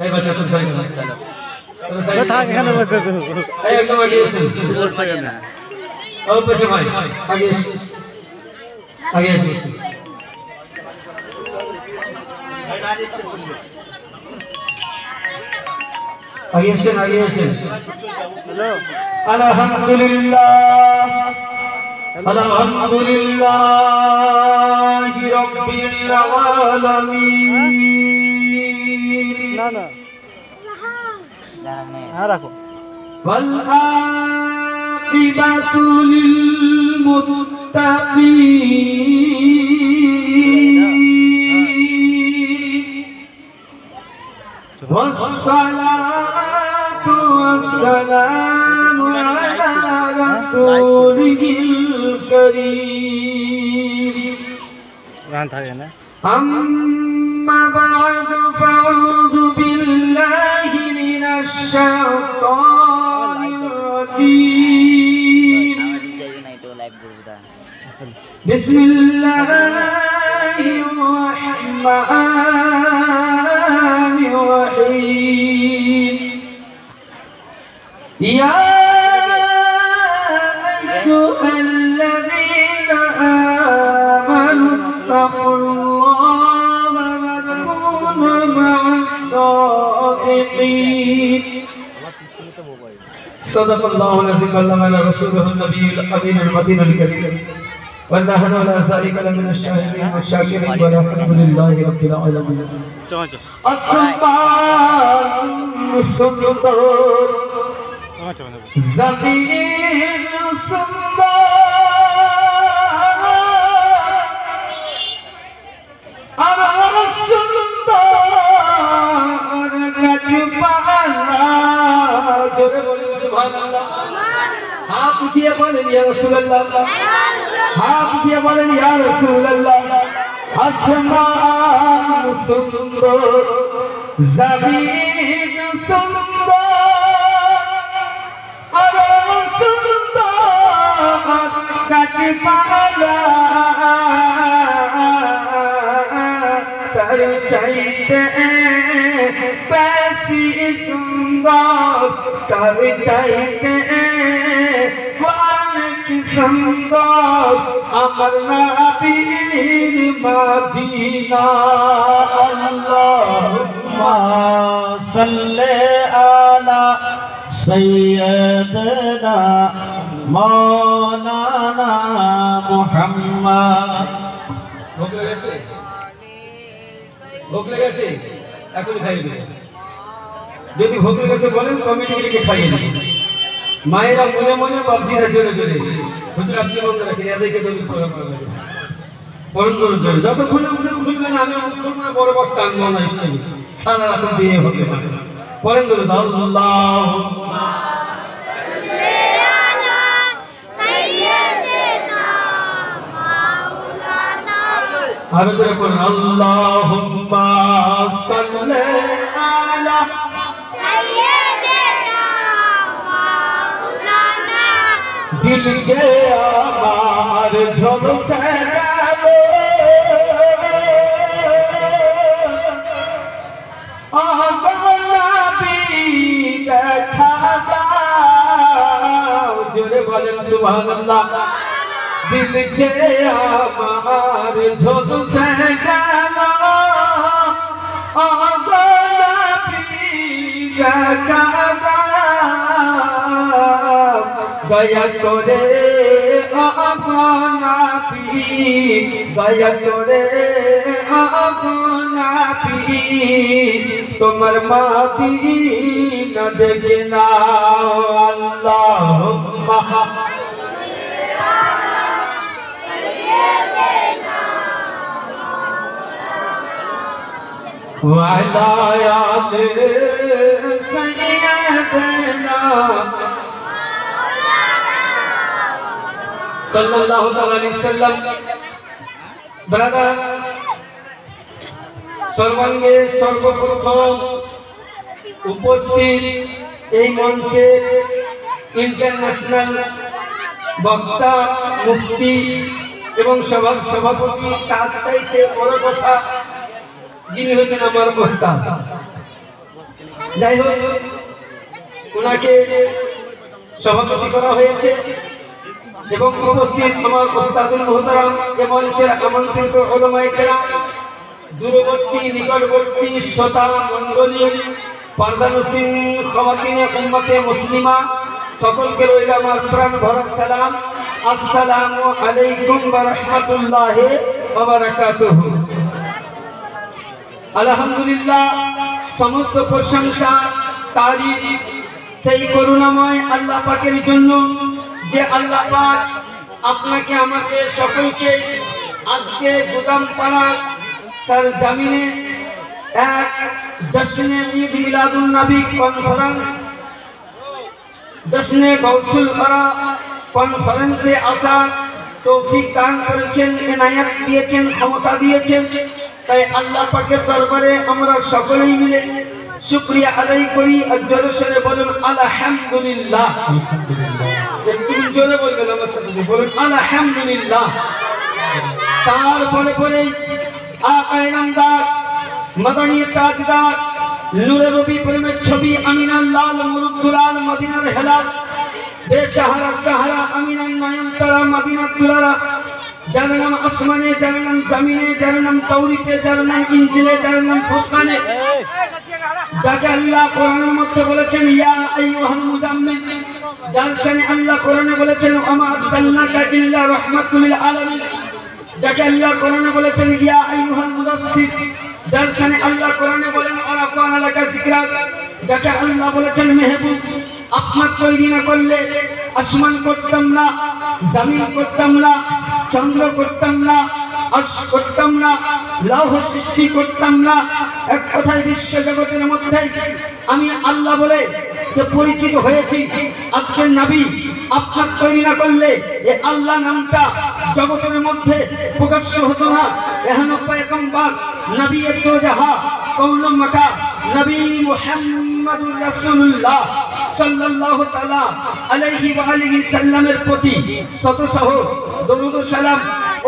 এবার চতুর সাইকেল চলো থাক এখানে বসে তো এই একদম আগে এসে বসে থাকে না ও পেছে ভাই আগে এসে আগে এসে আগে এসে হ্যালো আলহামদুলিল্লাহ আলহামদুলিল্লাহি রাব্বিল আলামিন না না রাখো ওয়াল আকিবাতু লিল মুত্তাকিন ওয়াসসালাতু ওয়াসসালামু আলা রাসূলিল কারীম গান থাকে না أما بعد فأعوذ بالله من الشيطان الرجيم بسم الله الرحمن الرحيم يا أيها الذين آمنوا اتقوا الله مع الصادقين صدق الله العظيم وبلغ رسوله النبي الأمين المتين الكريم ونحن على ذلك لمن الشاهدين والشاكرين والحمد لله رب العالمين السلطان السلطان زمين हाथ उठिए बोलें या रसूल अल्लाह हाथ उठिए बोलें या रसूल अल्लाह आसमान सुंदर ज़मीन सुंदर अरब सुंदर कचपाला तर चाहते पैसी सुंदर तर चाहते सुंदर अमर नबीर मदीना अल्लाहुम्मा सल्ले अला सय्यदना मौलाना मुहम्मद भूख লেগেছে এখনই খাইয়ে দেব যদি ভোগ লেগেছে বলেন কমিটিকে খাইয়ে দেব মায়েরা মনে মনে বাপজিরা জোরে জোরে হুজুর আপনি বন্ধ রাখেন এদেরকে তো পরম করুন জোরে যতক্ষণ খুলবেন আমি খুলবেন বড় বড় টানবো না ইসলামী সারা রাত দিয়ে হবে না পরম করুন আল্লাহুম্মা সাল্লি আলা সাইয়্যিদিনা মাওলানা আরো জোরে পড়ুন আল্লাহুম্মা সাল্লি আলা दिल के आमार झुलसे गए नबी देखा जोरे बोलें सुभान अल्लाह दिल के आमार झुलसे गए नबी देखा दया करे अपना पी दया करे अपना पी तुम्हार मदीना देखना अल्लाहुम्मा वाला आले सैयदना सल्लल्लाहु अलैहि वसल्लम ब्रदर सर्वांगे सर्वप्रथम उपस्थित এই মঞ্চে ইন্টারন্যাশনাল বক্তা মুফতি এবং সভাপতি তার চাইতে বড় কথা যিনি হচ্ছেন আমার ওস্তাদ যাই হোক, ওনাকে সভাপতি করা হয়েছে এবং উপস্থিত আমার ওস্তাদুল মুহতারাম এ মঞ্চের আমন্ত্রিত উলামায়ে কেরাম, দূরবর্তী নিকটবর্তী শ্রোতা মণ্ডলী, পর্দানশীন খাওয়াতিনে উম্মতে মুসলিমা, সকলকে রইল আমার প্রাণ ভরা সালাম। আসসালামু আলাইকুম ওয়া রাহমাতুল্লাহি ওয়া বারাকাতুহু। আলহামদুলিল্লাহ, সমস্ত প্রশংসা তারিফ সেই করুণাময় আল্লাহ পাকের জন্য, যে আল্লাহ পাক আপনাকে আমাকে সকলকে আজকে গোদামপাড়া সরজমিনে এক জশ্নে ঈদ মিলাদুন নবী কনফারেন্স, জশ্নে গৌসুল পাড়া কনফারেন্সে আসা তৌফিক দান করেছেন, এনায়েত দিয়েছেন, ক্ষমতা দিয়েছেন। তাই আল্লাহ পাকের দরবারে আমরা সকলেই মিলে শুকরিয়া আদায় করি। আর জোরে সোরে বলুন আলহামদুলিল্লাহ। একটু জোরে বলবেন আমার সাথে, বলুন আলহামদুলিল্লাহ। তারপরে পরে আকা ইনামদার, মাদানী তাজদার, নূরে রবি প্রেমের ছবি আমিনার লাল মুরুদ্দুলাল মদিনার হেলাল, বেসাহারা সাহারা আমিনার নয়নতারা মদিনার দুলারা, যার নাম আসমানে, যার নাম জমিনে, যার নাম তাওরীতে, যার নাম ইনজিলে, যার নাম ফুরকানে, যাকে আল্লাহ কোরআনের মধ্যে বলেছেন ইয়া আইয়ুহাল মুজাম্মিল, যার শানে আল্লাহ কোরআনে বলেছেন ওমা আরসালনাকা ইল্লা রাহমাতুল লিল আলামিন, যাকে আল্লাহ কোরআনে বলেছেন ইয়া আইয়ুহাল মুদাসসির, যার শানে আল্লাহ কোরআনে বলেন আরাফানা লাকা যিকরাক, যাকে আল্লাহ বলেছেন মেহবুব, আপনার তৈরি না করলে আসমান করতাম না, জমিন করতাম না, চন্দ্র করতাম না, আরশ করতাম না, লৌহ সৃষ্টি করতাম না। এক কথায় বিশ্ব জগতের মধ্যে আমি আল্লাহ বলে যে পরিচিত হয়েছি। আজকের নবী আপনার তৈরি না করলে এই আল্লাহ নামটা জগতের মধ্যে প্রকাশ্য হতো না। এহেন পয়গম্বর নবী তো যাহা কৌল মাকা নবী মুহাম্মদুর রাসূলুল্লাহ সাল্লাল্লাহু তাআলা আলাইহি ওয়া আলিহি সাল্লামের প্রতি শত সহ দরুদ ও সালাম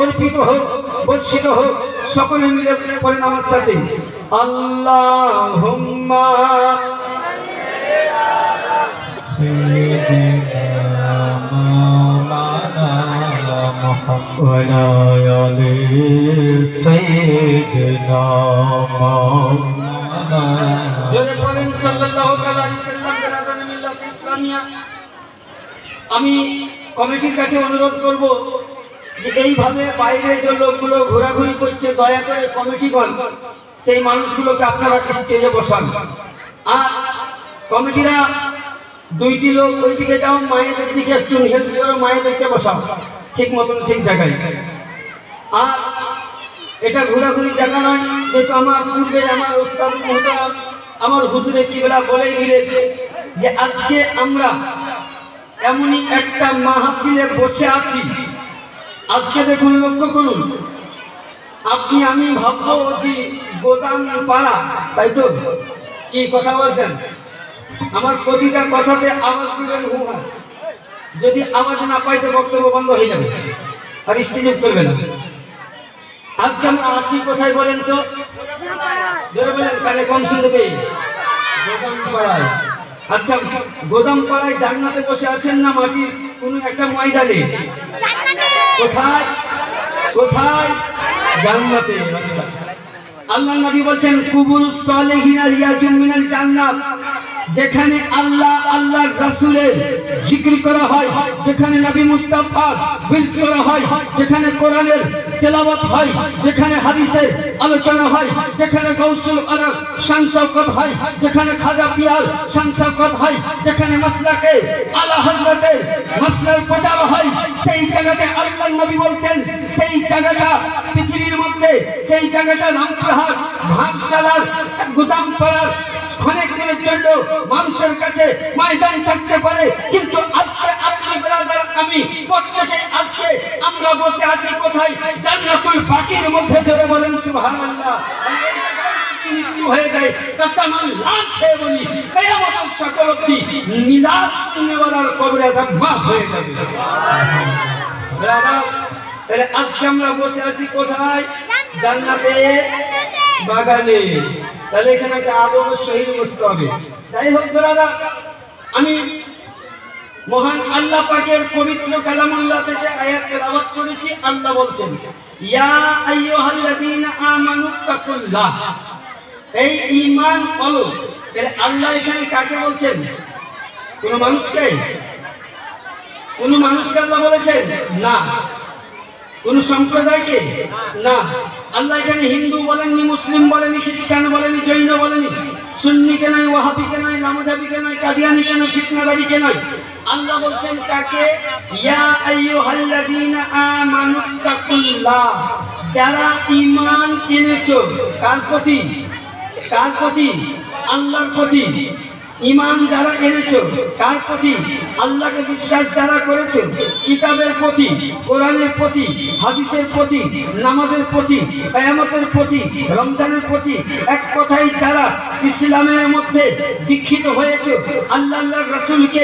অর্পিত হোক, বর্ষিত হোক। সকলে মিলে পড়েন আমার সাথে আল্লাহুম্মা সাল্লি আলা সাইয়্যিদিনা মাওলানা মুহাম্মদ ওয়া আলি সাইয়্যিদিনা মাওলানা। জোরে পড়েন সাল্লাল্লাহু আলাইহি ওয়াসাল্লাম। বেরাদান মিল্লাত ইসলামিয়া, আমি কমিটির কাছে অনুরোধ করব যে এইভাবে বাইরে যে লোকগুলো ঘোরাঘুরি করছে, দয়া করে কমিটিগণ সেই মানুষগুলোকে আপনারা স্টেজে বসান। আর কমিটিরা দুইটি লোক ওইদিকে যাও, মায়েদের দিকে একটু হেল্প করো, মায়েদেরকে বসাও ঠিক মতন ঠিক জায়গায়। আর এটা ঘোরাঘুরি জায়গা নয়, যেহেতু আমার পূর্বে আমার ওস্তাদ মুহতারাম আমার হুজুরে কিবলা বলেই দিলেন যে আজকে আমরা এমনই একটা মাহফিলে বসে আছি। আজকে দেখুন, লক্ষ্য করুন, আপনি আমি ভাববো যে গোদাম পাড়া, তাই তো? কি কথা বলছেন? আমার প্রতিটা কথাতে আওয়াজ দিবেন হুহা। যদি আওয়াজ না পাই তো বক্তব্য বন্ধ হয়ে যাবে আর স্টেজে চলবে না। আজকে আমরা আছি কোথায় বলেন তো? জোরে বলেন, কানে কম শুনতে পেয়ে। গোদাম পাড়ায়। আচ্ছা, গোদাম পাড়ায় জান্নাতে বসে আছেন না মাটির কোন একটা ময়দানে? কোথায়? কোথায়? জান্নাতে। আচ্ছা, আল্লাহ নবী বলেন কুবুরুস সালিহিনা রিয়াজুম মিনাল জান্নাত, যেখানে আল্লাহ আল্লাহর রাসূলের জিকির করা হয়, যেখানে নবী মুস্তাফার বিরত করা হয়, যেখানে কোরআনের তেলাওয়াত হয়, যেখানে হাদিসের আলোচনা হয়, যেখানে গাউসুল আরব শান শওকত হয়, যেখানে খাজা পিয়ার শান শওকত হয়, যেখানে মাসলাকে আলা হযরতের মাসলার প্রচার হয়, সেই জায়গাতে আল্লাহর নবী বলতেন সেই জায়গাটা পৃথিবীর মধ্যে, সেই জায়গাটা রামপুরহাট ভাগশালার গোদাম পাড়ার অনেক দিনের জন্য মানুষের কাছে ময়দান থাকতে পারে, কিন্তু আজকে আপনি ব্রাদার আমি প্রত্যেকে আজকে আমরা বসে আছি কোথায়? জান্নাতুল বাকির মধ্যে। জোরে বলেন সুবহানাল্লাহ। হয়ে যায় কাসামান লাখ খেয়ে বলি কিয়ামতের সকল অবধি নিলাদ শুননেওয়ালার কবরে আযাব মাফ হয়ে যাবে। ব্রাদার, তাহলে আজকে আমরা বসে আছি কোথায়? জান্নাতে। বাগানে। তাহলে এখানে একটা আদব শহীদ বসতে হবে। যাই হোক দাদা, আমি মহান আল্লাহ পাকের পবিত্র কালামুল্লাহ থেকে আয়াত তেলাওয়াত করেছি। আল্লাহ বলছেন, ইয়া আইয়ুহাল্লাযীনা আমানুত্তাকুল্লাহ, এই ঈমান বলো। তাহলে আল্লাহ এখানে কাকে বলছেন? কোন মানুষকে? কোন মানুষকে আল্লাহ বলেছেন? না। কোন সম্প্রদায়কে? না। আল্লাহ এখানে হিন্দু বলেননি, মুসলিম বলেনি, খ্রিস্টান বলেনি, জৈন বলেনি, সুন্নিকে নয়, ওয়াহাবিকে নয়, লামাজাবিকে নয়, কাদিয়ানিকে নয়, ফিতনাদারিকে নয়। আল্লাহ বলছেন কাকে? ইয়া আইয়ুহাল্লাযীনা আমানুত্তাকুল্লাহ, যারা ঈমান এনেছো। কার প্রতি? কার প্রতি? আল্লাহর প্রতি। ঈমান যারা এনেছো কার প্রতি? আল্লাহকে বিশ্বাস যারা করেছো, কিতাবের প্রতি, কোরআনের প্রতি, হাদিসের প্রতি, নামাজের প্রতি, কিয়ামতের প্রতি, রমজানের প্রতি, এক কথায় যারা ইসলামের মধ্যে দীক্ষিত হয়েছো, আল্লাহর রাসূলকে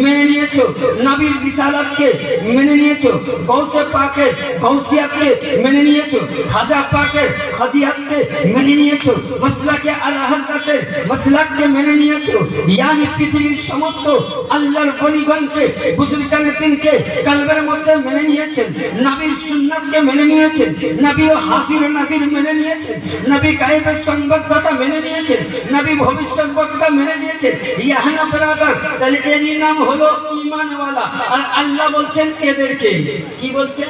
মেনে নিয়েছো, নবীর রিসালাতকে মেনে নিয়েছো, গৌসে পাকের গৌসিয়াতকে মেনে নিয়েছো, খাজা পাকের খাজিয়াতকে মেনে নিয়েছো, মাসলাকে আলা হযরতের মাসলাককে মেনে নিয়েছো, यानी পৃথিবীর সমস্ত আল্লাহর বলিগণকে, বুজুর্গানে তিনকে কলবের মধ্যে মেনে নিয়েছেন, নবীর সুন্নাতকে মেনে নিয়েছেন, নবী ও হাজির ও নাজির মেনে নিয়েছেন, নবী গায়েবের সংবাদদাতা মেনে নিয়েছেন, নবী ভবিষ্যৎবক্তা মেনে নিয়েছেন। ইয়াহানা ব্রাদার, তাহলে এর নাম হলো ঈমানওয়ালা। আর আল্লাহ বলছেন এদেরকে কি বলছেন?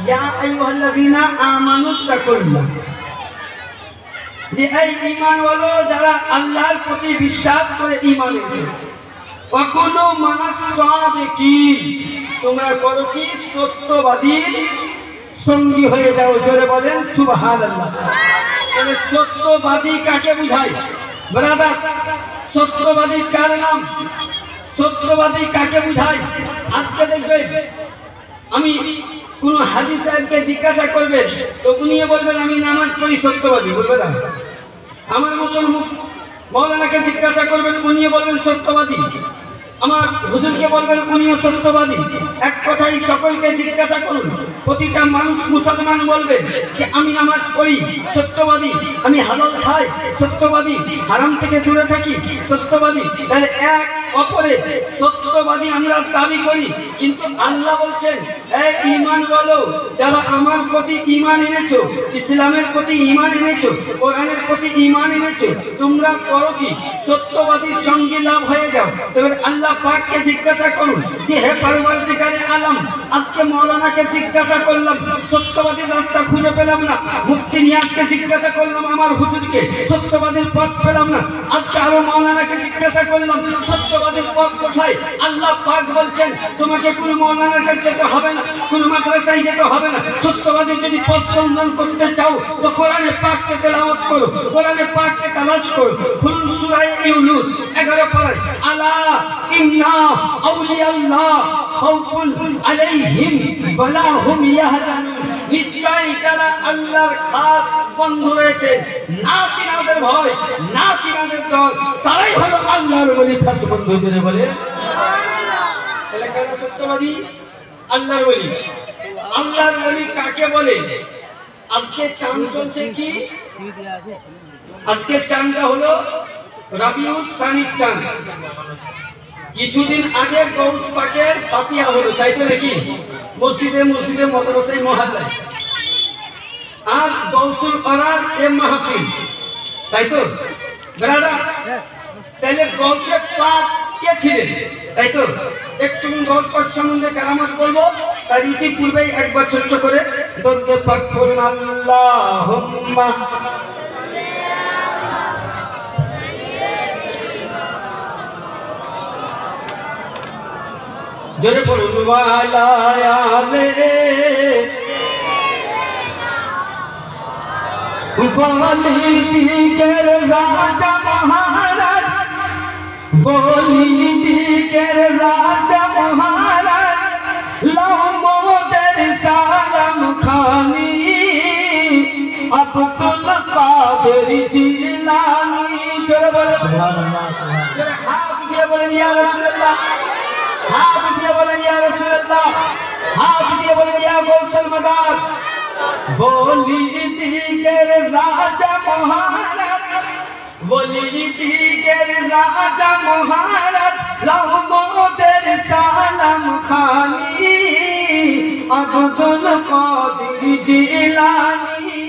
ইয়া আইয়ুহাল্লাযীনা আমানুত্তাকুল্লাহ, যে এই ঈমানওয়ালা যারা আল্লাহর প্রতি বিশ্বাস করে ঈমান এনেছে। ওয়াকুনু মা'আস সাদিকিন, তোমরা করো কি? সত্যবাদীর সঙ্গী হয়ে যাও। জোরে বলেন সুবহানাল্লাহ। তাহলে সত্যবাদী কাকে বোঝায় ব্রাদার? সত্যবাদী কার নাম? সত্যবাদী কাকে বোঝায়? আজকে দেখবেন আমি কোন হাজী সাহেবকে জিজ্ঞাসা করবেন তো উনি বলবেন আমি নামাজ পড়ি, সত্যবাদী বলবে না। আমার মতন মৌলানাকে জিজ্ঞাসা করবেন, উনি বলবেন সত্যবাদী। আমার হুজুরকে বলবেন, উনিও সত্যবাদী। এক কথাই সকলকে জিজ্ঞাসা করুন, প্রতিটা মানুষ মুসলমান বলবে যে আমি নামাজ পড়ি, সত্যবাদী। আমি হালাল খাই, সত্যবাদী। হারাম থেকে দূরে থাকি, সত্যবাদী। তাহলে এক অপরে সত্যবাদী আমরা দাবি করি। কিন্তু আল্লাহ বলছেন, এই ঈমান বলো যারা আমার প্রতি ঈমান এনেছো, ইসলামের প্রতি ঈমান এনেছো, কোরআনের প্রতি ঈমান এনেছো, তোমরা করো কি? সত্যবাদীর সঙ্গে লাভ হয়ে যাও। তবে আল্লাহ পাককে জিজ্ঞাসা করুন যে হে পরওয়ারদিগারে আলম, আজকে মাওলানাকে জিজ্ঞাসা করলাম, সত্যবাদীর রাস্তা খুঁজে পেলাম না। মুফতি নিয়াজকে জিজ্ঞাসা করলাম, আমার হুজুরকে, সত্যবাদীর পথ পেলাম না। আজকে আরো মাওলানাকে জিজ্ঞাসা করলাম, সত্যবাদীর পথ কোথায়? আল্লাহ পাক বলছেন তোমাকে কোন মাওলানার কাছে যেতে হবে না, কোন মাদ্রাসায় যেতে হবে না। সত্যবাদীর যদি পথ সন্ধান করতে চাও তো কোরআনে পাককে তেলাওয়াত করো, কোরআনে পাককে তালাশ করো। খুলুন সূরা ইউনূস 11 পারায়, আলা ইন্না আউলিয়াল্লাহ খাউফুন আলাইহিম ওয়ালা হুম ইয়াহজানুন, নিশ্চয় যারা আল্লাহর খাস বন্ধু রয়েছে, না তিনাদের ভয়, না তিনাদের ডর, তারাই হলো আল্লাহর ওলি, খাস বন্ধু। করে বলে সুবহানাল্লাহ। তাহলে কারা সত্যবাদী? আল্লাহর ওলি। আল্লাহর ওলি কাকে বলে? আজকে চাঁদ চলছে কি? আজকে চাঁদটা হলো রাবিউস সানির চাঁদ। কিছুদিন আগে গৌস পাকের ফাতিহা হলো, তাই তো নাকি? মসজিদে মসজিদে, মাদ্রাসায়, মহল্লায়। আর গৌসুল পাড়ার এ মাহফিল, তাই তো ব্রাদার? তাহলে গৌসে পাক কে ছিলেন, তাই তো? একটু গৌস পাক সম্বন্ধে কালামাত বলবো, তার ইতিপূর্বেই একবার ছোট্ট করে দরুদে পাক পড়ুন। আল্লাহুম্মা জোরে পড়ুন, ওয়ালা আলে বলিদিকের রাজা মহারাজ, বলিদিকের রাজা মহারাজ, লহমদের সালাম খানি, আব্দুল কাদের জিলানী। জোরে বলেন সুবহানাল্লাহ, সুবহানাল্লাহ। হাত দিয়ে বলেন ইয়া রাসূলুল্লাহ, হাত দিয়ে বলেন ইয়া রাসূলুল্লাহ, হাত দিয়ে বলেন ইয়া গৌসুল মাদাদ। बोली दिगर राजा महाराज बोली दिगर राजा महाराज लाओ मोদের সালাম খানি আব্দুল কাদের জিলানী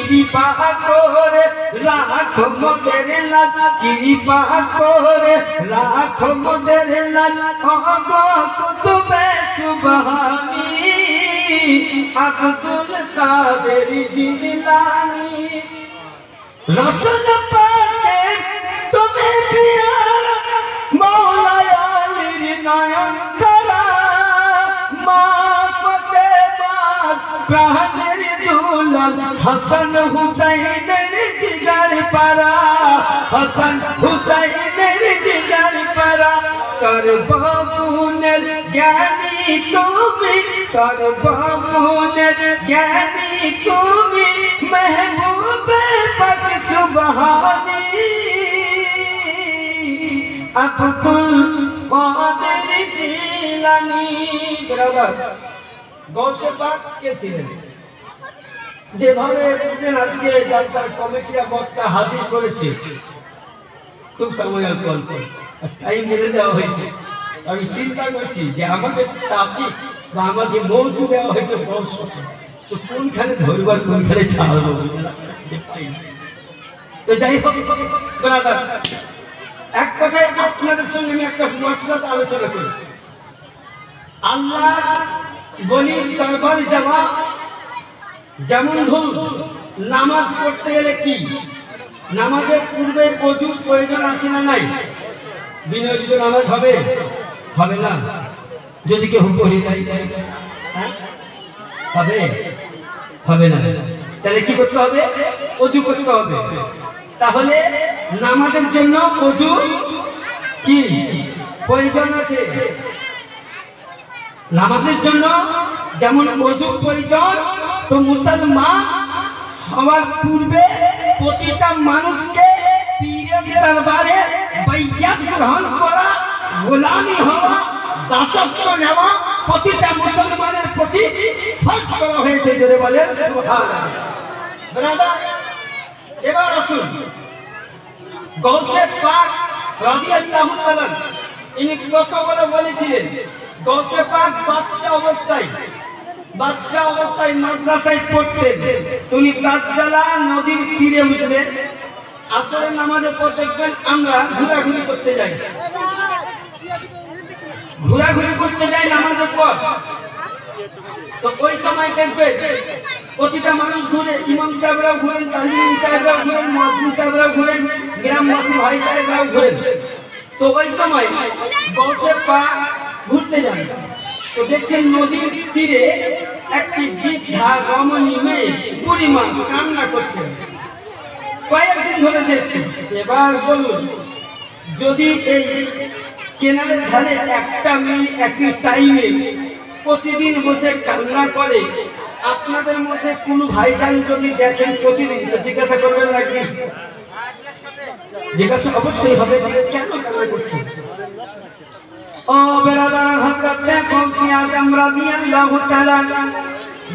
কৃপা করে রাখ মোদের লাজ কৃপা করে রাখ মোদের লাজ কুতুবে সুবহানী আব্দুল কাদের জিলানী रसूल पाक तुम्हें प्यारा मौला अली नयन करा माफ के बाद प्राणेर दुलाल हसन हुसैनेर जिगर पारा हसन हुसैनेर जिगर पारा सर्वगुणेर ज्ञानी तुमी सर्वगुणेर ज्ञानी तुमी महबूबे पाक सुबहानी अब्दुल काদের জিলানী ব্রাদার গৌসে পাক কে ছিলেন যেভাবে আজকে জালসার কমিটিরা বক্তা হাজির করেছে খুব সময় অল্প টাইম বেঁধে দেওয়া হয়েছে আমি চিন্তা করছি যে আমাকে তাফিক বা আমাকে মৌসু দেওয়া হয়েছে মৌসু তো কোনখানে ধরবার কোনখানে ছাড়বো তো যাই হোক ব্রাদার এক কথায় আপনাদের সঙ্গে আমি একটা মসলাত আলোচনা করি আল্লাহ বলি দরবারে যাওয়া যেমন ধরুন নামাজ পড়তে গেলে কি নামাজের পূর্বে ওযুর প্রয়োজন আছে না নাই বিনা ওযুতে নামাজ হবে হবে না যদি কেউ পড়ে যায় হ্যাঁ হবে হবে না তাহলে কি করতে হবে ওযু করতে হবে তাহলে নামাজের জন্য ওযু কি প্রয়োজন আছে নামাজের জন্য যেমন ওযু প্রয়োজন তো মুসলমান হওয়ার পূর্বে প্রতিটা মানুষকে পীরের দরবারে বাইয়াত গ্রহণ করা গোলামি হওয়া দাসত্ব নেওয়া প্রতিটা মুসলমানের প্রতি ফরজ করা হয়েছে জোরে বলেন সুবহানাল্লাহ ব্রাদার এবার আসুন গৌসে পাক রাদিয়াল্লাহু তাআলা ইনি কত বড় বলেছিলেন গৌসে পাক বাচ্চা অবস্থায় মাদ্রাসায় পড়তেন তিনি তাজ্জালা নদীর তীরে উঠলেন আসরের নামাজের পর দেখবেন আমরা ঘোরাঘুরি করতে যাই নামাজের পর তো ওই সময় দেখবেন প্রতিটা মানুষ ঘুরে ইমাম সাহেবরাও ঘুরেন তালিম সাহেবরাও ঘুরেন মুয়াজ্জিন সাহেবরাও ঘুরেন গ্রামবাসী ভাই সাহেবরাও ঘুরেন তো ওই সময় গৌসে পাক ঘুরতে যান তো দেখছেন নদীর তীরে একটি বৃদ্ধা রমণী মেয়ে বুড়িমা কান্না করছে কয়েকদিন ধরে দেখছেন এবার বলুন যদি এই কেনারের ধারে একটা মেয়ে একই টাইমে প্রতিদিন বসে কান্না করে আপনাদের মধ্যে কোনো ভাইজান যদি দেখেন প্রতিদিন জিজ্ঞাসা করবেন নাকি জিজ্ঞাসা অবশ্যই হবে কেন কান্না করছে ও বেরাদার হযরত গৌসে আযম রাদিয়াল্লাহু তাআলা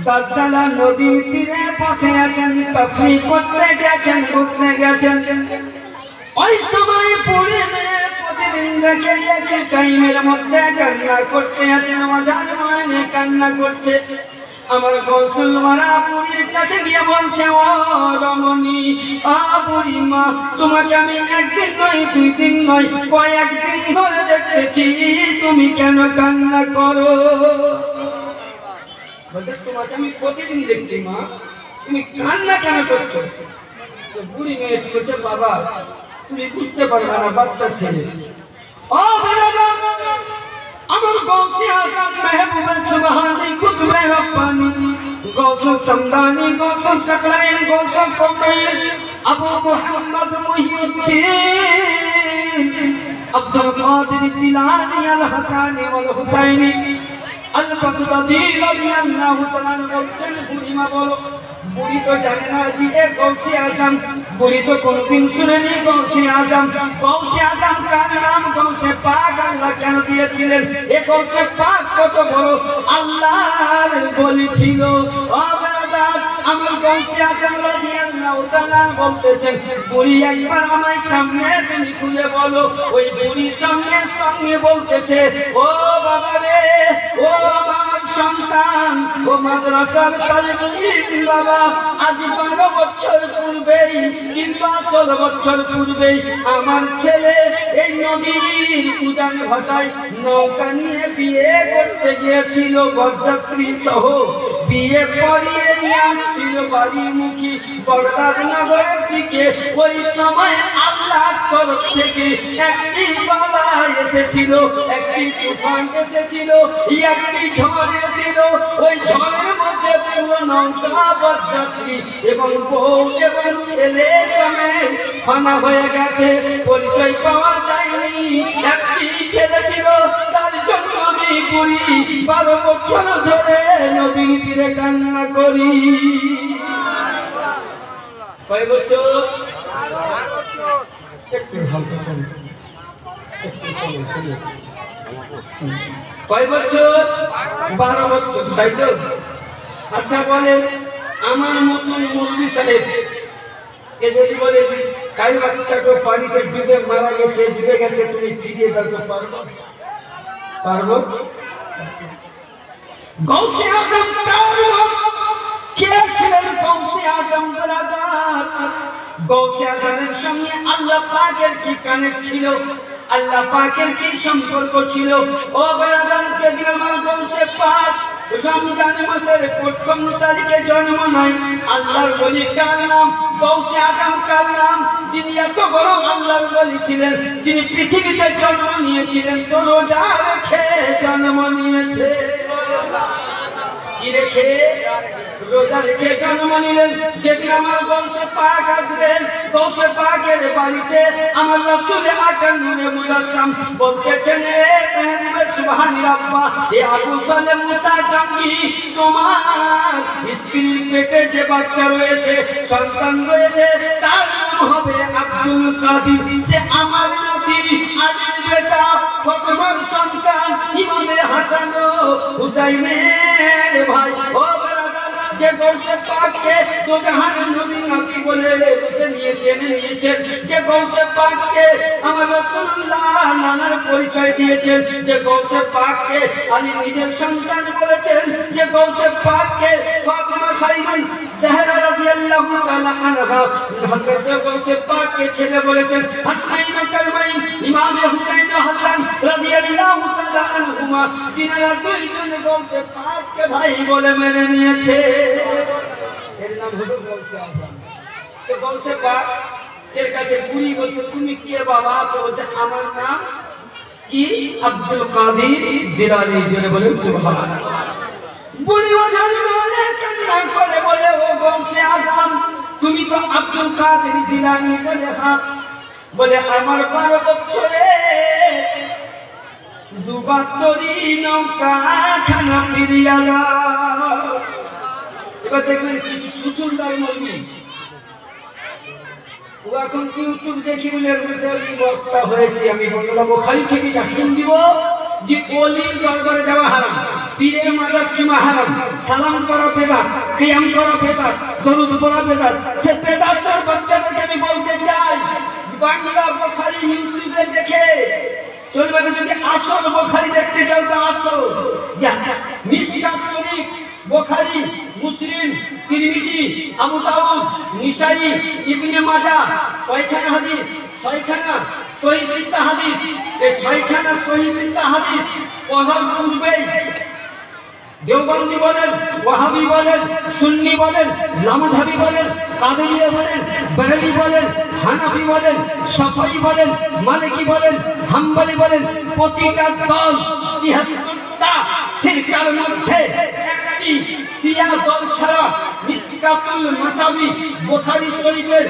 দাজ্জালা নদীর তীরে বসে আছেন তাফসীর করতে গেছেন ঘুরতে গেছেন ওই সময় পড়ে মেয়ে প্রতিদিন দেখে একই টাইমের মধ্যে কান্না করতে আছেন মজার মানে কান্না করছে আমার গৌসুল মারা বুড়ির কাছে গিয়ে বলছে ও রমণী বুড়ি মা তোমাকে আমি একদিন নয় দুই দিন নয় কয়েকদিন ধরে দেখেছি তুমি কেন কান্না করো বলছে তোমাকে আমি প্রতিদিন দেখছি মা তুমি কান্না কেন করছো তো বুড়ি মেয়ে বলছে বাবা তুমি বুঝতে পারবে না বাচ্চা ছেলে ও বাবা আমার গৌসে আযম মেহবুবে সুবহানী কুতুবে রব্বানী গৌসে সমদানী গৌসে সকলাইন গৌসে কওমাইন আবু মুহাম্মদ মুহিউদ্দিন আব্দুল কাদের জিলানী আল হাসানী ওয়াল হুসাইনী আল বাগদাদী রাদিয়াল্লাহু তাআলা বলছেন বুড়িমা বলো বুড়ি তো জানে না যে গৌসে আযম বুড়ি তো কোনদিন শুনেনি গৌসে আযম কার নাম গৌসে পাক আল্লাহ কেন দিয়েছিলেন এই গৌসে পাক কত বড় আল্লাহর বলি ছিল ও বাবা আমার গৌসে আজম রাদিয়াল্লাহু তাআলা বলতেছেন বুড়ি একবার আমার সামনে তুমি খুলে বলো। ওই বুড়ি সঙ্গে বলতেছে ও বাবা রে, ও আমার সন্তান, ও মাদ্রাসার তালিম বাবা, আজ 12 বছর পূর্বেই কিংবা 16 বছর পূর্বেই আমার ছেলে এই নদীর উজান ভাটায় নৌকা নিয়ে বিয়ে করতে গিয়েছিল, বরযাত্রী সহ বিয়ে পড়িয়ে নিয়ে আসছিল বাড়িমুখী বড়দার নগরের দিকে। ওই সময় আল্লাহর তরফ থেকে একটি বালা এসেছিল, একটি তুফান এসেছিল, একটি ঝড় এসেছিল। ওই ঝড়ের মধ্যে পুরো নৌকা বরযাত্রী এবং বউ এবং ছেলে সমেত ফানা হয়ে গেছে, পরিচয় পাওয়া যায়নি। একটি ছেলে ছিল, তার জন্য আমি বুড়ি 12 বছর ধরে নদীর তীরে কান্না করি। কয় বছর? একটু হালকা কম। কয় বছর? 12 বছর, তাই তো? আচ্ছা বলেন, আমার মতন মুফতি সাহেব কে যদি বলে যে কাই বাচ্চাকে পানিতে ডুবে মারা গেছে, ডুবে গেছে, তুমি ফিরিয়ে দিতে পারবো? পারবো? গৌসে আজম কে ছিলেন? গৌসে আজম ব্রাদার। গৌসে আজমের সঙ্গে আল্লাহ পাকের কি কানেক্ট ছিল, আল্লাহ পাকের কি সম্পর্ক ছিল? ও ব্রাদার, যেদিন আমার গৌসে পাক রমজান মাসের 1ম তারিখে জন্ম নেয়, আল্লাহর ওলি কার নাম? গৌসে আজম কার নাম? যিনি এত বড় আল্লাহর ওলি ছিলেন, যিনি পৃথিবীতে জন্ম নিয়েছিলেন তো রোজা রেখে জন্ম নিয়েছে। কি রেখে? রোজা রেখে জন্ম নিলেন। যেদিন আমার গৌসে পাক আসবেন, গৌসে পাকের বাড়িতে আমার রাসূল আকরাম নূরে মুজাসসাম বলতেছেন সুবহানাল্লাহ, এ আবু সালেম মুসা জঙ্গি, তোমার স্ত্রীর পেটে যে বাচ্চা রয়েছে, সন্তান রয়েছে, তার নাম হবে আব্দুল কাদির। সে আমার নাতি, আলীর বেটা, ফাতেমার সন্তান, ইমামে হাসান ও হুসাইনের ভাই। ও যে গৌসে পাককে তো জাহানের নবীর নাতি বলে নিয়ে টেনে নিয়েছেন, যে গৌসে পাককে আমার রাসূলুল্লাহ নানার পরিচয় দিয়েছেন, যে গৌসে পাককে আলী নিজের সন্তান বলেছেন, যে গৌসে পাককে ফাতেমা খাইরুন জাহরা রাদিয়াল্লাহু তাআলা আনহা হযরত গৌসে পাককে ছেলে বলেছেন, হাসাইন কারমাইন ইমাম হুসাইন ও হাসান রাদিয়াল্লাহু তাআলা আনহুমা, যিনারা দুইজন গৌসে পাককে ভাই বলে মেনে নিয়েছে। এর নাম হলো গৌসে আজম। তো গৌসে পাক এর কাছে বুড়ি বলছে, তুমি কে বাবা? তো বলছে আমার নাম কি? আব্দুল কাদির জিলানী। জোরে বলেন সুবহানাল্লাহ। বুড়ি ওজন বলে কান্না করে বলে, ও গৌসে আজম, তুমি তো আব্দুল কাদির জিলানী? বলে হ্যাঁ। বলে আমার 12 বছরে দুবার তরি নৌকা খানা ফিরিয়া দাও। এবার দেখলেন কি ছুচুন্দার মলবি, ও এখন ইউটিউব দেখি বলে বক্তা হয়েছে। আমি বললাম খালি থেকে জাহিন দিব যে অলির দরবারে যাওয়া হারাম, পীরের মাজার চুমা হারাম, সালাম করা বেদাত, কিয়াম করা বেদাত, দরুদ পড়া বেদাত। সে বেদাতের বাচ্চাদেরকে আমি বলতে চাই, বাংলা বুখারী ইউটিউবে দেখে চলবে না। যদি আসল বুখারী দেখতে চাও তো আসো, মিশকাত শরীফ, বুখারী, মুসলিম, তিরমিজি, আবু দাউদ, নিসাই, ইবনে মাজাহ, কয়খানা হাদিস? 6খানা সহিহ সিত্তা হাদিস। এই 6খানা সহিহ সিত্তা হাদিস পড়ার পূর্বেই দেওবন্দি বলেন, ওয়াহাবি বলেন, সুন্নি বলেন, লামাধাবি বলেন, কাদেরিয়া বলেন, বেরেলি বলেন, হানাফি বলেন, শাফিঈ বলেন, মালিকি বলেন, হাম্বলি বলেন, প্রতিটা দল 73টা ফিরকার মধ্যে একটি শিয়া দল ছাড়া মিশকাতুল মাসাবি বুখারী শরীফের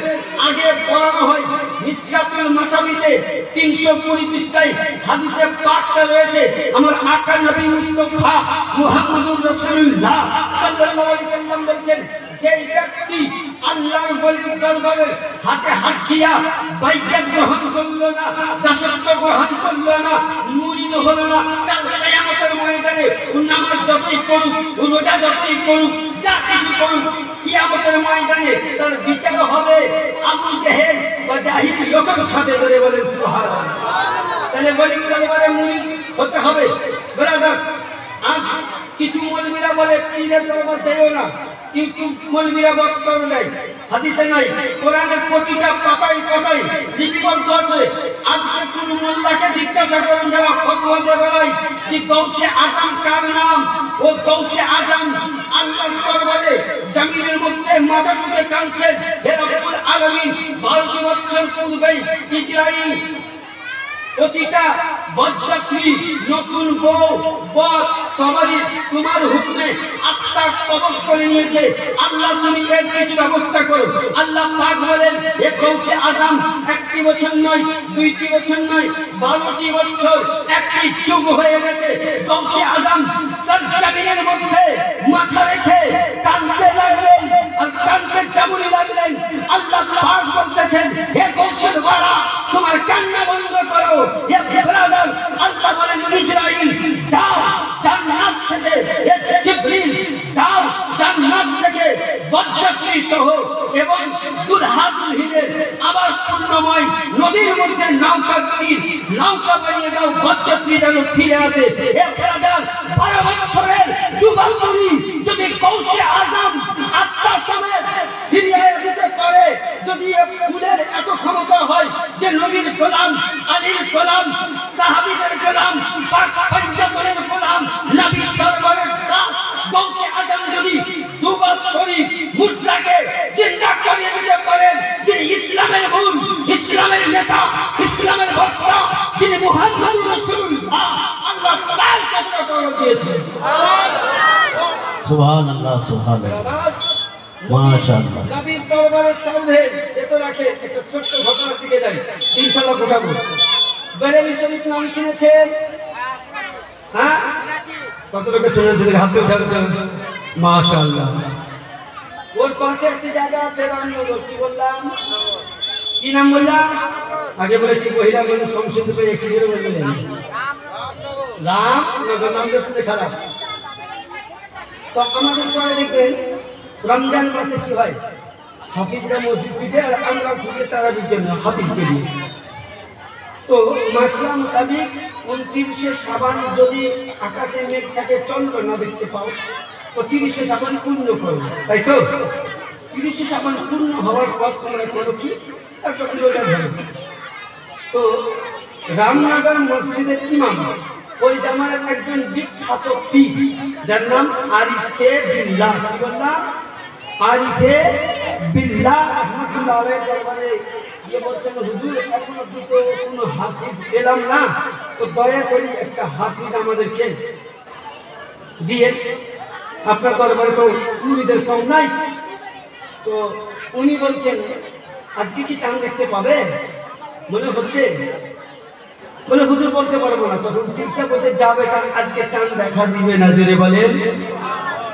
আগে পড়ানো হয়। মিশকাতুল মাসাবিতে 320 পৃষ্ঠায় হাদিসে পাকটা রয়েছে। আমার আকা নবী মুস্তাফা মুহাম্মদুর রাসূলুল্লাহ সাল্লাল্লাহু আলাইহি সাল্লাম বলেন, যে ব্যক্তি আল্লাহর ওলির দরবারে হাতে হাত দিয়া বাইয়াত গ্রহণ করলো না, দাসত্ব গ্রহণ করলো না, মুরিদ হলো না, কাল কিয়ামতের ময়দানে নামাজ যতই পড়ুক, রোজা যতই করুক, যা কিছু করুন কিয়ামতের ময়দানে তার বিচার হবে আবু জেহেল বা জাহিল লোকের সাথে ধরে বলেন সুবহানাল্লাহ। তাহলে বলি দরবারে মুরিদ হতে হবে ব্রাদার। আজ কিছু মৌলবীরা বলে পীরের দরবার চাইও না, কিন্তু মৌলবীরা বক্তব্য দেয় হাদিসে নাই, কোরআনের প্রতিটা পাতায় পাতায় লিপিবদ্ধ আছে। আজকে কোন মোল্লাকে জিজ্ঞাসা করেন যারা ফতোয়া দিয়ে বেড়ায় যে গৌসে আজম কার নাম, ও গৌসে আজম আল্লাহর দরবারে জমিনের মধ্যে মাথা টুকে কাঁদছেন, হে রব্বুল আলামিন 12 বছর পূর্বেই ইসরাইল প্রতিটা বরযাত্রী নতুন বউ বর সবারই তোমার হুকুমে আত্মা কবজ করে নিয়েছে, আল্লাহ তুমি এর কিছু ব্যবস্থা করো। আল্লাহ পাক বলেন এ গৌসে আজম 1টি বছর নয়, 2টি বছর নয়, 12টি বছর একটি যুগ হয়ে গেছে। গৌসে আজম সজ্জাবিনের মধ্যে মাথা রেখে কাঁদতে লাগলেন, আর কাঁদতে যেমনই লাগলেন আল্লাহ পাক বলতেছেন হে গৌসের ওয়ারা তোমার কান্না বন্ধ করো। ব্রাদার আল্লাহ বলেন ইসরাইল যাও জান্নাত থেকে, জিবরিল যাও জান্নাত থেকে বরযাত্রী সহ এবং দুলহা দুলহিনের আবার পূর্ণময় নদীর মধ্যে নৌকা বানিয়ে দাও, বরযাত্রী যেন ফিরে আসে। ব্রাদার 12 বছরের যুবতী যদি গৌসে আজম আত্মা সমেত ফিরিয়ে দিতে পারে, যদি ফুলের এত ক্ষমতা হয় যে নবীর গোলাম, আলীর গোলাম, সাহাবীদের গোলাম, পাক পঞ্চগণের গোলাম, নবীর দরবারের দাস গৌসে আজম যদি দুবার করি মুর্দাকে চিন্তা করিয়ে দিতে পারেন যে ইসলামের মূল, ইসলামের নেতা, ইসলামের বক্তা যিনি মুহাম্মদুর রাসূলুল্লাহ, আল্লাহ তার কথা করে দিয়েছেন। সুবহানাল্লাহ সুবহানাল্লাহ মাশাআল্লাহ। নবীর দরবারের সামনে এত রাখে একটা ছোট্ট ঘটনার দিকে যাই, ইনশাআল্লাহ ঘটাবো। বেরেলি শরীফ নাম শুনেছেন? হ্যাঁ, কত লোকে শুনেছেন? হাতে উঠাবেন মাশাআল্লাহ। ওর পাশে একটি জায়গা আছে রামনগর, কি বললাম, কি নাম বললাম? আগে বলেছি মহিলা মানুষ সংসদ পেয়ে একটু জোরে বলবেন রামনগর, নামটা শুনে খারাপ। তো আমাদের পরে দেখবেন রমজান মাসে কি হয়, হাফিজরা মসজিদ পিঠে আর আমরা ফুটে তারাবির জন্য হাফিজকে দিয়ে। তো মাসলা মোতাবিক 29শে শাবান যদি আকাশে মেঘ থাকে চন্দ্র না দেখতে পাও তো 30শে শাবান পূর্ণ করো, তাই তো 30শে শাবান পূর্ণ হওয়ার পর তোমরা করো কি, একটা রোজা ধরো। তো রামনগর মসজিদের ইমাম ওই জামানার একজন বিখ্যাত পীর যার নাম আরিফে বিল্লাহ, কি বললাম, আরিফে বিল্লাহ রাহমাতুল্লাহ আলাইহি দরবারে গিয়ে বলছেন হুজুর এখনো দুটো কোনো হাফিজ পেলাম না, তো দয়া করে একটা হাফিজ আমাদেরকে দিয়ে, আপনার দরবারে তো মুরিদের কম নাই। তো উনি বলছেন আজকে কি চাঁদ দেখতে পাবে? মনে হচ্ছে, বলে হুজুর বলতে পারবো না। তখন পীরটা বলতে যাবে কারণ আজকে চাঁদ দেখা দিবে না, জোরে বলেন।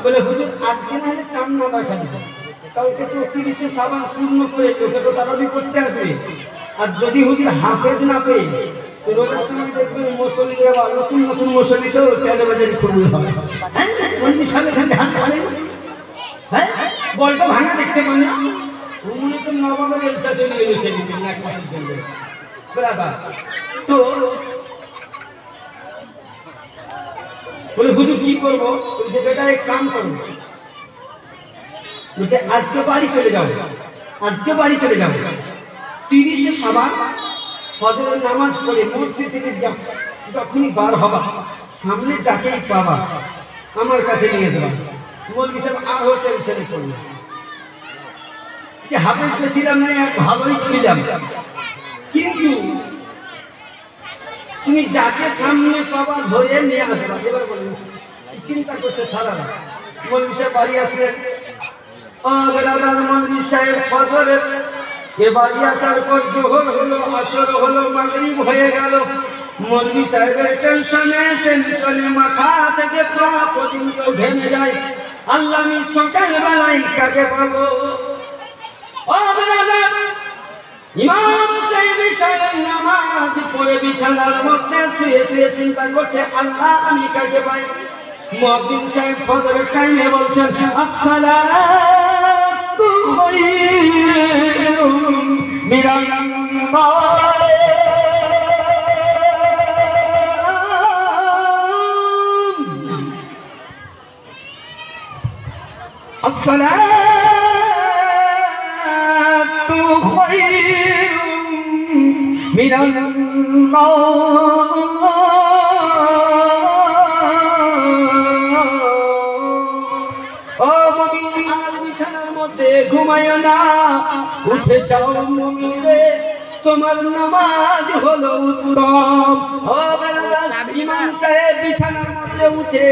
বলে হুজুর আজকে না হলে চাঁদ না দেখা দিবে, কালকে তো 30শে শাবান পূর্ণ করে লোকে তো তারাবি করতে আসবে, আর যদি হুজুর হাফেজ না পেয়ে তো রোজার সময় দেখবেন মুসল্লিরা বা নতুন নতুন মুসল্লিতেও টেলিভিশন খুলবে হবে, হ্যাঁ কোন সালে ধান পারেন, হ্যাঁ বলটা ভাঙা দেখতে পান না, উনি তো নবাবের এলসা চলে গেল সেদিকে এক মাসের জন্য। তো বলে হুজুর কি করবো? বলছে বেটা এক কাম করবো, বলছে আজকে বাড়ি চলে যাও, আজকে বাড়ি চলে যাও, 30শে শাবান ফজরের নামাজ পড়ে মসজিদ থেকে যখনই বার হবা সামনে যাকেই পাবা আমার কাছে নিয়ে যাবা। মৌলভী সাহেব আরো টেনশনে পড়লো যে হাফেজ পেয়েছিলাম না, ভালোই ছিলাম, কিন্তু তুমি যাকে সামনে পাবা ধরে নিয়ে আসবা। এবার বলুন চিন্তা করছে সারা রাত। মৌলভী সাহেব বাড়ি আসলেন, মৌলভী সাহেব ফজরের এ বাড়ি আসার পর জোহর হলো, আসর হলো, মাগরিব হয়ে গেল। মৌলভী সাহেবের টেনশনে মাথা থেকে পা পর্যন্ত ঘেমে যায়। আল্লাহ আমি সকাল বেলায় কাকে পাবো? ইমাম সাহেব সাহেব নামাজ পড়ে বিছানার মধ্যে শুয়ে শুয়ে চিন্তা করছে আল্লাহ আমি কাকে পাই? মুয়াজ্জিন সাহেব ফজরের টাইমে বলছেন আসসালাতু খায়রুম মিনান নাওম। الصلاة خير من النوم। বিছানার মধ্যে ঘুমায় না, উঠে যাও মুমিনে, তোমার নামাজ হলো উত্তম। ইমাম সাহেব বিছানার মধ্যে উঠে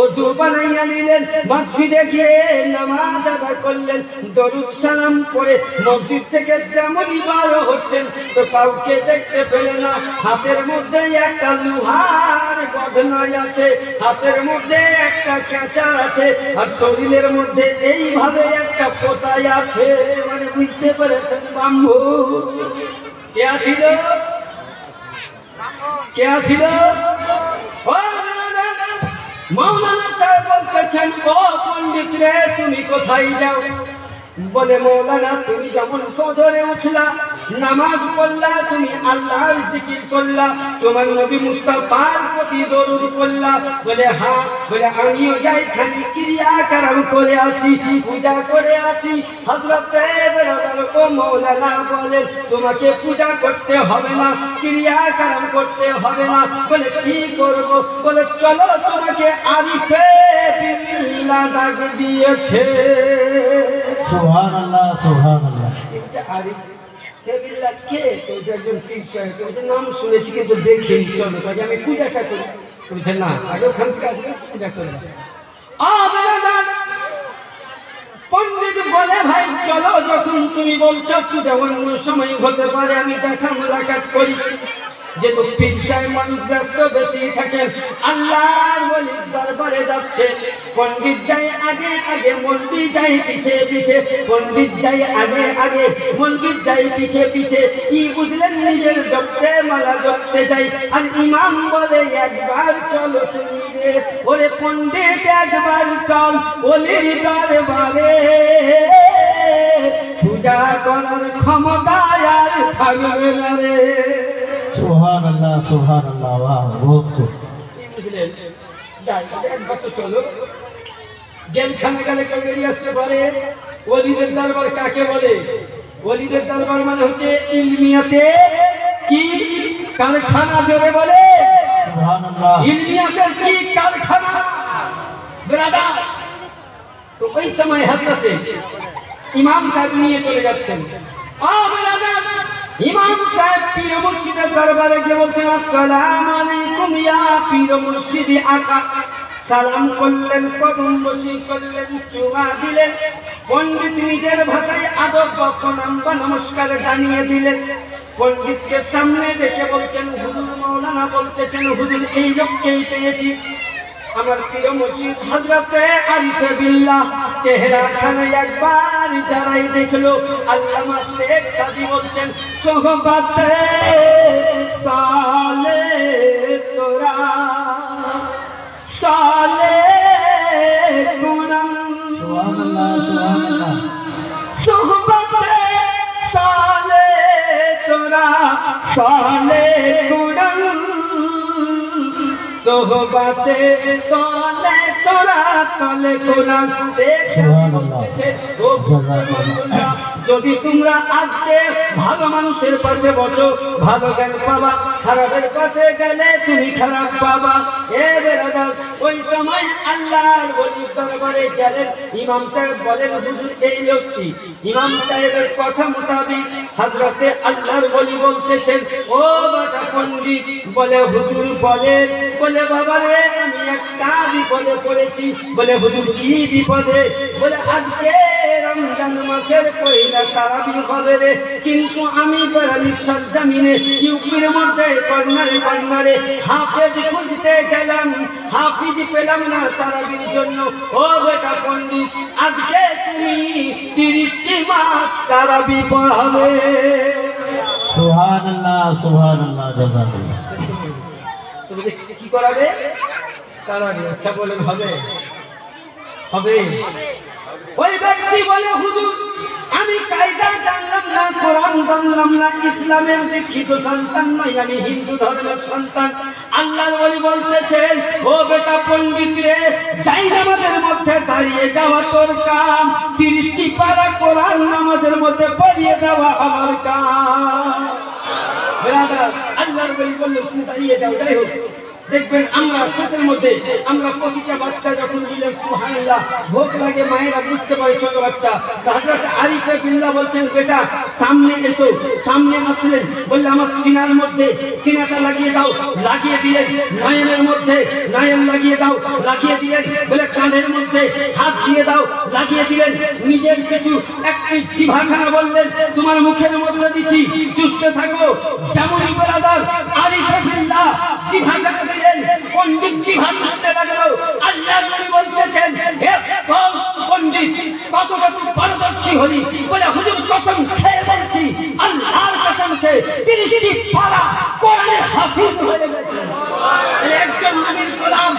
ওযু বানাইয়া নিলেন, মসজিদে গিয়ে নামাজ আদায় করলেন, দরুদ সালাম পড়ে মসজিদ থেকে যেমনই বার হচ্ছেন তো কাউকে দেখতে পেলেন না। হাতের মধ্যে একটা লোহার গদনাই আছে, হাতের মধ্যে একটা কাঁচা আছে, আর শরীরের মধ্যে এইভাবে একটা পোতাই আছে। মানে বুঝতে পেরেছেন বাম্বু কে ছিল? কে ছিল? মৌলানা সাহেব বলতেছেন ও পণ্ডিত রে তুমি কোথায় যাও? বলে মৌলানা তুমি যখন ফজরে উঠলা, নামাজ পড়লা, তুমি আল্লাহর জিকির করলা, তোমার নবী মুস্তাফার প্রতি দরুদ পড়লা। বলে হ্যাঁ। বলে আমিও যাই খালি ক্রিয়াকরণ করে আসি, পূজা করে আসি। হযরতে বেরাদার ও মৌলানা বলে তোমাকে পূজা করতে হবে না, ক্রিয়াকরণ করতে হবে না। বলে কি করব? বলে চলো তোমাকে আরিফে বিল্লাহ ডাক দিয়েছে। সুবহানাল্লাহ সুবহানাল্লাহ। নাম শুনেছি কিন্তু দেখিনি, চলো আমি পূজাটা করি। না আগে ওখান থেকে আসবে পূজা করে। পণ্ডিত বলে ভাই চলো, যখন তুমি বলছো পূজা অন্য সময় হতে পারে, আমি দেখা মোলাকাত করি। যেহেতু পীর সাহেব মানুষ ব্যস্ত বেশি থাকেন, আল্লাহর ওলির দরবারে যাচ্ছে। পণ্ডিত যাই আগে আগে, মৌলবি যাই পিছে পিছে, পণ্ডিত যাই আগে আগে, মৌলবি যাই পিছে পিছে। কি বুঝলেন? নিজের জপতে মালা জপতে যাই, আর ইমাম বলে একবার চলো তুমি রে। ওরে পণ্ডিত একবার চল ওলির দরবারে, পূজা করার ক্ষমতা আর থাকবে না রে। সুবহানাল্লাহ সুবহানাল্লাহ। ওয়াও বহুত খুব। বুঝলেন? যাই একবার তো চলো। জেলখানে গেলে কেউ বেরিয়ে আসতে পারে। ওলিদের দরবার কাকে বলে? ওলিদের দরবার মানে হচ্ছে ইলমিয়াতে কি কারখানা, জোরে বলে সুবহানাল্লাহ। ইলমিয়াতের কি কারখানা ব্রাদার। তো ওই সময় হযরতে ইমাম সাহেব নিয়ে চলে যাচ্ছেন। ইমাম সাহেব পীর মুর্শিদের দরবারে গিয়ে বলছেন আসসালামু আলাইকুম ইয়া পীর মুর্শিদি আকা। সালাম করলেন, কদম বসি করলেন, চুমা দিলেন। পণ্ডিত নিজের ভাষায় আদব প্রণাম বা নমস্কার জানিয়ে দিলেন। পণ্ডিতকে সামনে রেখে বলছেন হুজুর, মৌলানা বলতেছেন হুজুর এই লোককেই পেয়েছি, আমার প্রিয় মুর্শিদ হযরতে আরিফে বিল্লাহ। চেহারা খানে একবার যারাই দেখলো, আল্লামা শেখ সাদি বলছেন সোহবতে সালে তোরা সালে গুণম। সুবহানাল্লাহ সুবহানাল্লাহ। সোহবতে সালে তোরা সালে গুণম, সোহবতে তলে তোরা তলে কোরআন। সুবহানাল্লাহ জাযাকাল্লাহ। যদি তোমরা আজকে ভালো মানুষের পাশে বসো ভালো জ্ঞান পাবা, খারাপের পাশে গেলে তুমি খারাপ পাবা। এ বেরাদার, ওই সময় আল্লাহর ওলির দরবারে গেলেন। ইমাম সাহেব বলেন হুজুর এই লোকটি। ইমাম সাহেবের কথা মোতাবিক হযরতে আল্লাহর ওলি বলতেছেন ও বাটা পণ্ডিত। বলে হুজুর বলেন। বলে বাবা রে আমি একটা বিপদে পড়েছি। বলে হুজুর কি বিপদে? বলে আজকে রমজান মাসের পয়লা তারাবি হবে রে, কিন্তু আমি বারাণসীর জমিনে ইউপির মধ্যে কর্নারে কর্নারে হাফেজ খুঁজতে গেলাম, হাফিজ পেলাম না তারাবির জন্য। ও বেটা পণ্ডিত, আজকে তুমি 30টি মাস তারাবি পড়াবে। সুবহানাল্লাহ সুবহানাল্লাহ জাযাকাল্লাহ। কি করাবে? তারা ইচ্ছা বলেন হবে হবে। ওই ব্যক্তি বলে হুজুর আমি কায়দা জানলাম না, কোরআন জানলাম না, ইসলামের দীক্ষিত সন্তান নই, আমি হিন্দু ধর্মের সন্তান। আল্লাহর ওলি বলতেছেন ও বেটা পণ্ডিত রে, যাই নামাজের মধ্যে দাঁড়িয়ে যাওয়া তোর কাম, 30টি পারা কোরআন নামাজের মধ্যে পড়িয়ে দেওয়া আমার কাম। ব্রাদার আল্লাহর ওলি বললেন তুমি দাঁড়িয়ে যাও। যাই হোক দেখবেন আমরা শেষের মধ্যে আমরা প্রতিটা বাচ্চা যখন বললেন সুবহানাল্লাহ, ভোগ লাগে মায়েরা বুঝতে পারে ছোট বাচ্চা। হযরত আরিফে বিল্লাহ বলছেন বেটা সামনে এসো। সামনে আসলেন, বললে আমার সিনার মধ্যে সিনাটা লাগিয়ে দাও, লাগিয়ে দিলেন। নয়নের মধ্যে নয়ন লাগিয়ে দাও, লাগিয়ে দিলেন। বলে কানের মধ্যে হাত দিয়ে দাও, লাগিয়ে দিলেন। নিজের কিছু একটি জিভাখানা বললেন তোমার মুখের মধ্যে দিচ্ছি, চুষতে থাকো। যেমনই ব্রাদার আরিফে বিল্লাহ জিভাখানা পণ্ডিত জিভা চুষতে লাগলো। আল্লাহ নবী বলতেছেন হে পণ্ডিত কতটা পারদর্শী হলি? বলে হুজুর কসম খেয়ে বলছি, আল্লাহর কসম খেয়ে 30টি পারা কোরআনের হাফিজ হয়ে গেছে। একজন নবীর গোলাম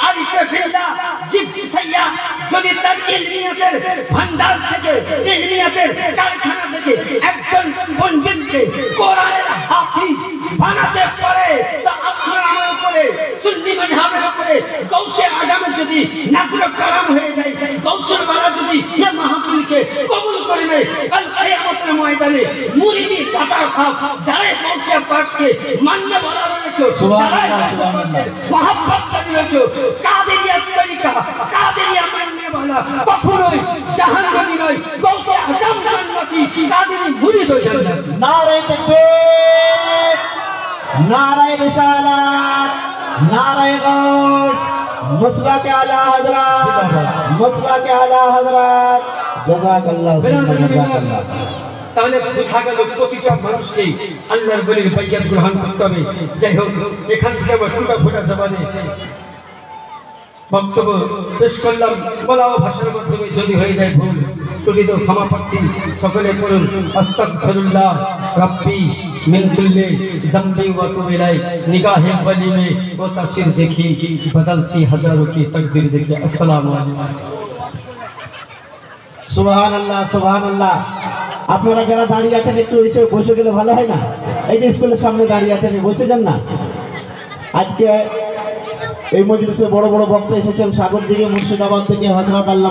আরিফে বিল্লাহ জিবসাইয়া যদি তার ইলমিয়াতের ভান্ডার থেকে, ইলমিয়াতের কারখানা থেকে একজন পণ্ডিতকে কোরআনের হাফিজ বানাতে পারে, তা আপনার আমার উপরে সুন্নি মাযহাবের উপরে গৌসে আজমের যদি নাজর কালাম হয়ে যায়, গৌসের বালা যদি এই মাহফিলকে কবুল করে নেয়, কাল কিয়ামতের ময়দানে মুরিদি দাতা খাও যারা গৌসে পাককে মানতে বলা রয়েছে, সুবহানাল্লাহ সুবহানাল্লাহ, মহব্বত করেছো, কাদেরিয়া তরিকা কাদেরিয়া মাননে वाला কখনোই জাহান্নামী নয়, গৌসে আজম জান্নাতি, কাদেরি মুরিদ জান্নাতি। নারে তাকবীর, নারে রিসালাত, নারে গৌস, মুসলাকে আলা হযরত, মুসলাকে আলা হযরত। জাযাকাল্লাহ জাযাকাল্লাহ। তাহলে বোঝা গেল প্রতিটা মানুষকে আল্লাহর বলির বাইয়াত গ্রহণ করতে হবে। যাই হোক এখান থেকে আবার টুকা ফোটা জবানে বক্তব্য পেশ করলাম, বলা ভাষার মাধ্যমে যদি হয়ে যায় ভুল ত্রুটি তো ক্ষমা প্রার্থী। সকলে পড়ুন আস্তাগফিরুল্লাহ রাব্বি মিন কুল্লি যামবি ওয়া তুবু ইলাইহি, নিগাহে ওয়ালি মে ওয়া তাসির দেখি বদলতি হাজারোं की तकदीर देखी। আসসালামু আলাইকুম। সুবহানাল্লাহ সুবহানাল্লাহ। আপনারা যারা দাঁড়িয়ে আছেন একটু এসে বসে গেলে ভালো হয় না? এই যে স্কুলের সামনে দাঁড়িয়ে আছেন বসে যান না। আজকে এই মজলিসে বড় বড় বক্তা এসেছেন সাগর দিকে, মুর্শিদাবাদ থেকে হযরত আল্লামা